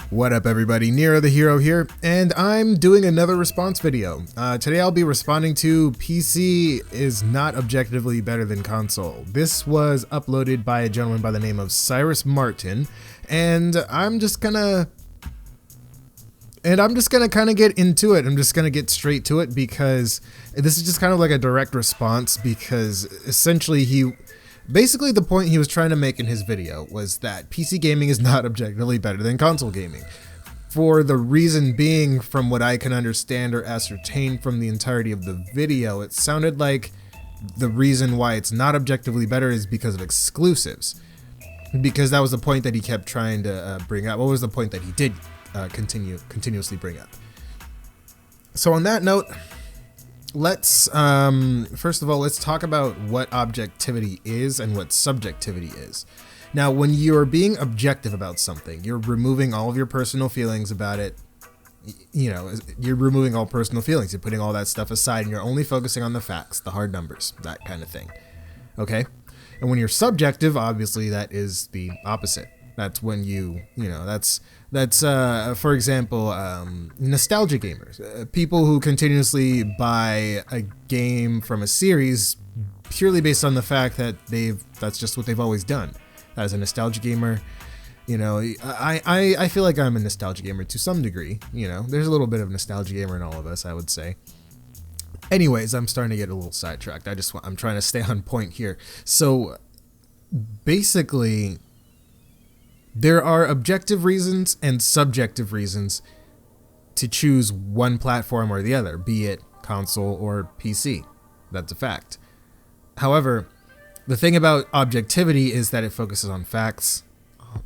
What up everybody, NeroTheHero here, and I'm doing another response video. Today I'll be responding to PC is not objectively better than console. This was uploaded by a gentleman by the name of Cyrus Martin, and I'm just gonna kind of get into it. I'm just gonna get straight to it because this is just kind of like a direct response, because essentially basically the point he was trying to make in his video was that PC gaming is not objectively better than console gaming. For the reason being, from what I can understand or ascertain from the entirety of the video, it sounded like the reason why it's not objectively better is because of exclusives. Because that was the point that he kept trying to bring up. What was the point that he did continuously bring up? So on that note, let's first of all, let's talk about what objectivity is and what subjectivity is. Now, when you're being objective about something, you're removing all of your personal feelings about it. You know, you're removing all personal feelings. You're putting all that stuff aside and you're only focusing on the facts, the hard numbers, that kind of thing. Okay? And when you're subjective, obviously that is the opposite. That's when that's for example, nostalgia gamers, people who continuously buy a game from a series purely based on the fact that that's just what they've always done. As a nostalgia gamer, you know, I feel like I'm a nostalgia gamer to some degree. You know, there's a little bit of nostalgia gamer in all of us, I would say. Anyways, I'm starting to get a little sidetracked. I'm trying to stay on point here. So basically, there are objective reasons and subjective reasons to choose one platform or the other, be it console or PC. That's a fact. However, the thing about objectivity is that it focuses on facts,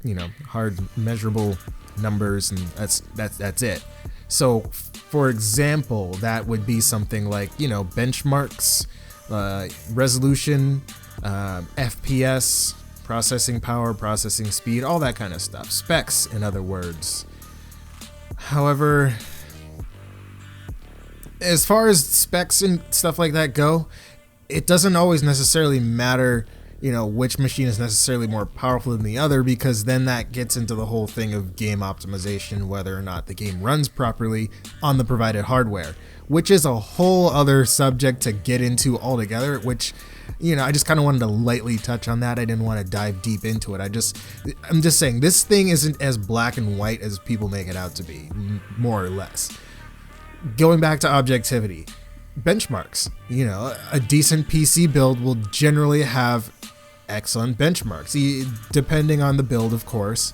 you know, hard measurable numbers, and that's it. So, for example, that would be something like, you know, benchmarks, resolution, FPS, processing power, processing speed, all that kind of stuff. Specs, in other words. However, as far as specs and stuff like that go, it doesn't always necessarily matter, you know, which machine is necessarily more powerful than the other, because then that gets into the whole thing of game optimization, whether or not the game runs properly on the provided hardware, which is a whole other subject to get into altogether, which, you know, I just kind of wanted to lightly touch on that. I didn't want to dive deep into it. I'm just saying this thing isn't as black and white as people make it out to be, more or less. Going back to objectivity, benchmarks, you know, a decent PC build will generally have excellent benchmarks, depending on the build, of course.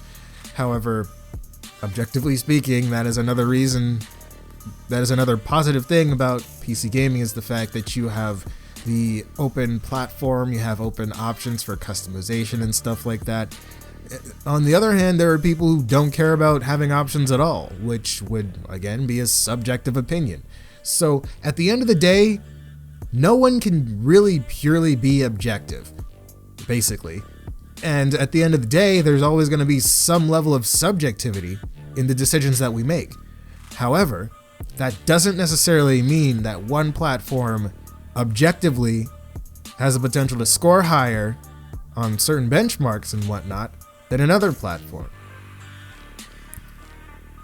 However, objectively speaking, that is another positive thing about PC gaming, is the fact that you have the open platform, you have open options for customization and stuff like that. On the other hand, there are people who don't care about having options at all, which would, again, be a subjective opinion. So, at the end of the day, no one can really purely be objective, basically. And at the end of the day, there's always going to be some level of subjectivity in the decisions that we make. However, that doesn't necessarily mean that one platform objectively has the potential to score higher on certain benchmarks and whatnot than another platform.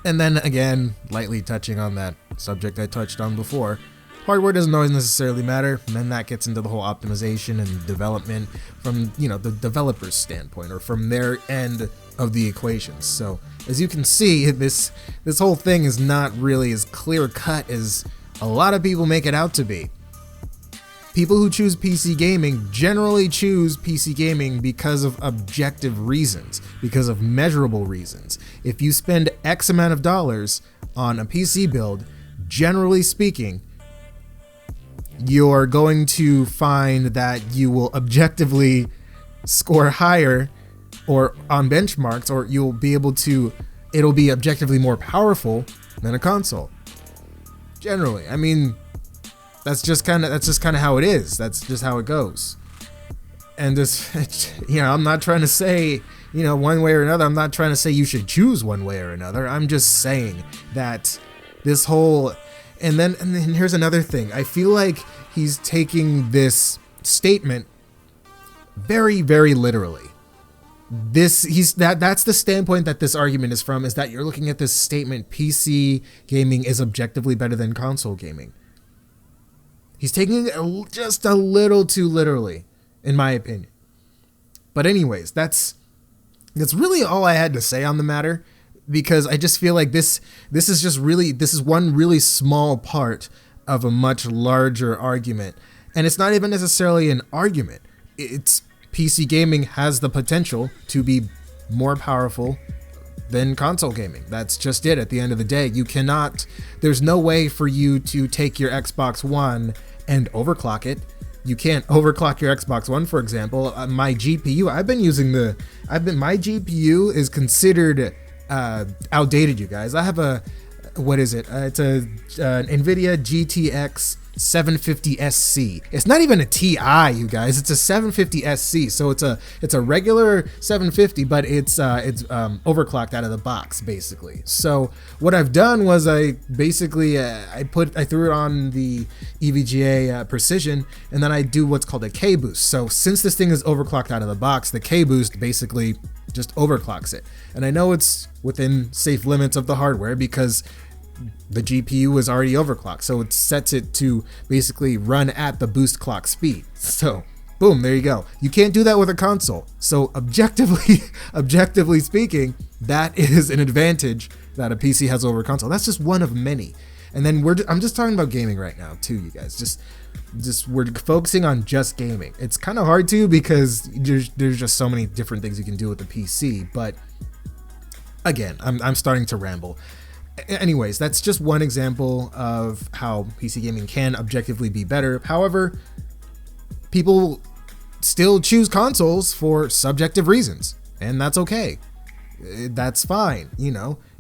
And then again, lightly touching on that subject I touched on before, hardware doesn't always necessarily matter, and then that gets into the whole optimization and development from, you know, the developer's standpoint, or from their end of the equations. So as you can see, this whole thing is not really as clear cut as a lot of people make it out to be. People who choose PC gaming generally choose PC gaming because of objective reasons, because of measurable reasons. If you spend X amount of dollars on a PC build, generally speaking, you're going to find that you will objectively score higher or on benchmarks, or it'll be objectively more powerful than a console. Generally, I mean, that's just kind of how it is. That's just how it goes. And this, you know, I'm not trying to say, you know, one way or another. I'm not trying to say you should choose one way or another. I'm just saying that this whole, and then here's another thing. I feel like he's taking this statement very, very literally. That's the standpoint that this argument is from, is that you're looking at this statement, PC gaming is objectively better than console gaming. He's taking it just a little too literally, in my opinion. But anyways, that's really all I had to say on the matter, because I just feel like this is one really small part of a much larger argument. And it's not even necessarily an argument. It's PC gaming has the potential to be more powerful than console gaming. That's just it. At the end of the day, there's no way for you to take your Xbox One and overclock it. You can't overclock your Xbox One, for example. My GPU, my GPU is considered outdated, you guys. I have it's a NVIDIA GTX 750SC. It's not even a TI, you guys. It's a 750SC. So it's a regular 750, but it's overclocked out of the box, basically. So what I've done was I basically I threw it on the EVGA Precision, and then I do what's called a K boost. So since this thing is overclocked out of the box, the K boost basically just overclocks it. And I know it's within safe limits of the hardware because the GPU is already overclocked, so it sets it to basically run at the boost clock speed. So boom, there you go. You can't do that with a console. So objectively speaking, that is an advantage that a PC has over a console. That's just one of many. And then I'm just talking about gaming right now too, you guys. Just we're focusing on just gaming. It's kind of hard to, because there's just so many different things you can do with the PC. But again, I'm starting to ramble. Anyways, that's just one example of how PC gaming can objectively be better. However, people still choose consoles for subjective reasons, and that's okay. That's fine,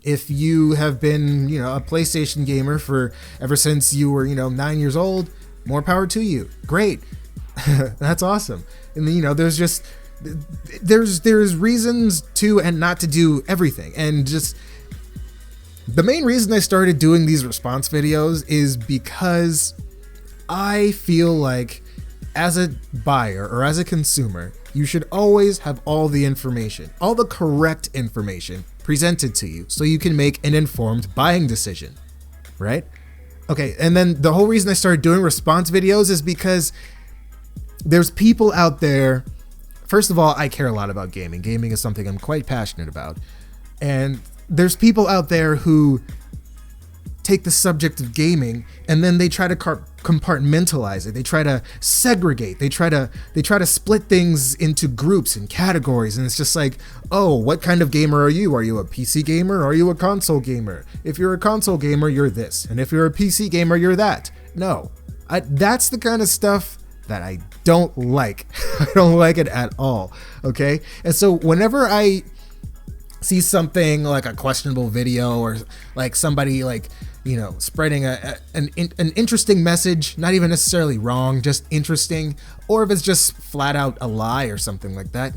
If you have been, a PlayStation gamer ever since you were, 9 years old, more power to you. Great. That's awesome. And there's reasons to and not to do everything. And just the main reason I started doing these response videos is because I feel like as a buyer or as a consumer, you should always have all the information, all the correct information presented to you so you can make an informed buying decision, right? Okay, and then the whole reason I started doing response videos is because there's people out there. First of all, I care a lot about gaming. Gaming is something I'm quite passionate about. And there's people out there who take the subject of gaming and then they try to compartmentalize it. They try to segregate. They try to split things into groups and categories. And it's just like, oh, what kind of gamer are you? Are you a PC gamer? Or are you a console gamer? If you're a console gamer, you're this. And if you're a PC gamer, you're that. No, that's the kind of stuff that I don't like. I don't like it at all. Okay. And so whenever I see something like a questionable video or like somebody spreading an interesting message, not even necessarily wrong, just interesting, or if it's just flat out a lie or something like that,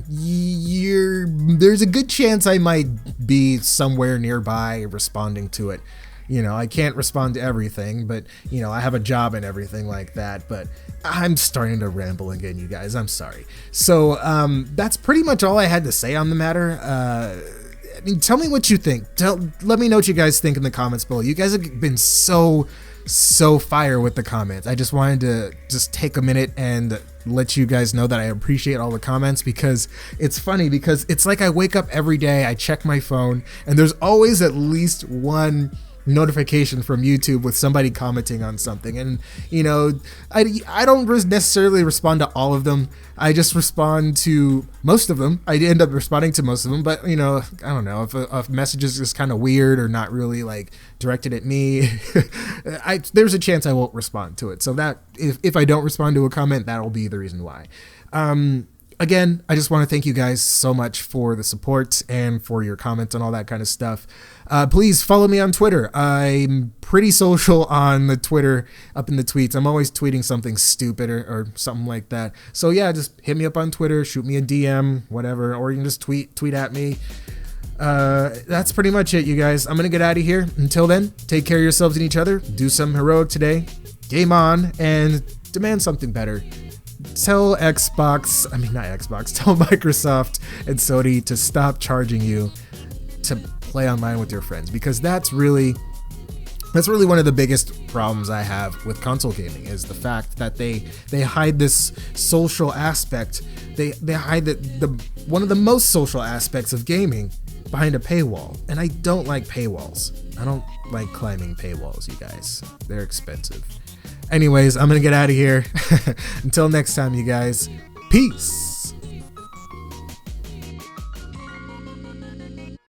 there's a good chance I might be somewhere nearby responding to it. I can't respond to everything, but I have a job and everything like that. But I'm starting to ramble again, you guys. I'm sorry. So that's pretty much all I had to say on the matter. Tell me what you think. Let me know what you guys think in the comments below. You guys have been so fire with the comments. I just wanted to take a minute and let you guys know that I appreciate all the comments, because it's funny, because it's like I wake up every day, I check my phone, and there's always at least one notification from YouTube with somebody commenting on something. And I don't necessarily respond to all of them. I just respond to most of them. I end up responding to most of them, but I don't know if a message is just kind of weird or not really like directed at me, there's a chance I won't respond to it. So that if I don't respond to a comment, that'll be the reason why. Again, I just want to thank you guys so much for the support and for your comments and all that kind of stuff. Please follow me on Twitter. I'm pretty social on the Twitter, up in the tweets. I'm always tweeting something stupid or something like that. So yeah, just hit me up on Twitter, shoot me a DM, whatever, or you can just tweet at me. That's pretty much it, you guys. I'm going to get out of here. Until then, take care of yourselves and each other. Do something heroic today. Game on and demand something better. tell Xbox, I mean not Xbox, tell Microsoft and Sony to stop charging you to play online with your friends, because that's really one of the biggest problems I have with console gaming, is the fact that they hide this social aspect. They hide one of the most social aspects of gaming behind a paywall, and I don't like paywalls. I don't like climbing paywalls, you guys. They're expensive. Anyways, I'm gonna get out of here. Until next time, you guys. Peace.